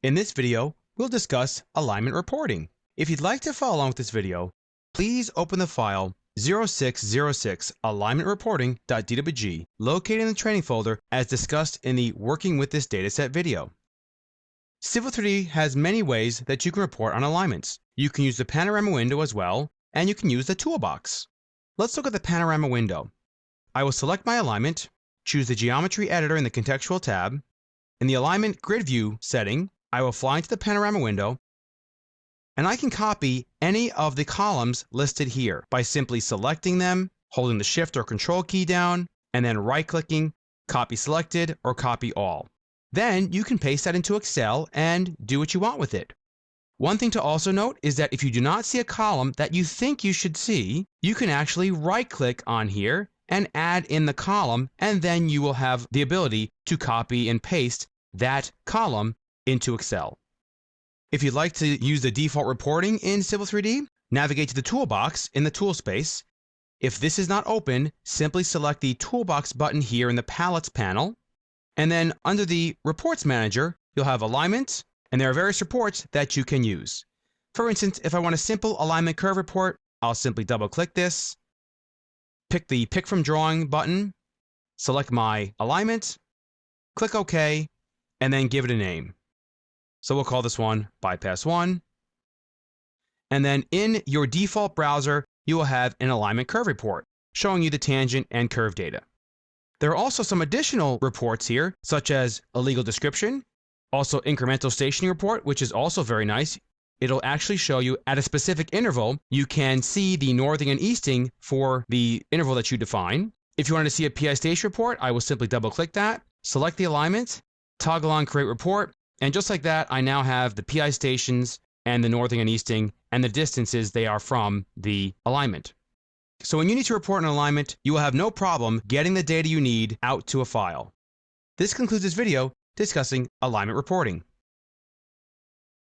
In this video, we'll discuss alignment reporting. If you'd like to follow along with this video, please open the file 0606 alignmentreporting.dwg located in the training folder as discussed in the Working with this Dataset video. Civil3d has many ways that you can report on alignments. You can use the panorama window as well, and you can use the toolbox. Let's look at the panorama window. I will select my alignment, choose the geometry editor in the contextual tab. In the alignment grid view setting, I will fly into the panorama window, and I can copy any of the columns listed here by simply selecting them, holding the Shift or Control key down, and then right-clicking, Copy Selected, or Copy All. Then you can paste that into Excel and do what you want with it. One thing to also note is that if you do not see a column that you think you should see, you can actually right-click on here and add in the column, and then you will have the ability to copy and paste that column into Excel. If you'd like to use the default reporting in Civil3d, navigate to the toolbox in the tool space. If this is not open, simply select the toolbox button here in the palettes panel, and then under the reports manager, you'll have alignments, and there are various reports that you can use. For instance, if I want a simple alignment curve report, I'll simply double click this, pick the Pick from Drawing button, select my alignment, click OK, and then give it a name. So we'll call this one Bypass 1. And then in your default browser, you will have an alignment curve report showing you the tangent and curve data. There are also some additional reports here, such as a legal description, also incremental stationing report, which is also very nice. It'll actually show you at a specific interval, you can see the northing and easting for the interval that you define. If you want to see a PI station report, I will simply double click that, select the alignment, toggle on Create Report, and just like that, I now have the PI stations and the northing and easting and the distances they are from the alignment. So when you need to report an alignment, you will have no problem getting the data you need out to a file. This concludes this video discussing alignment reporting.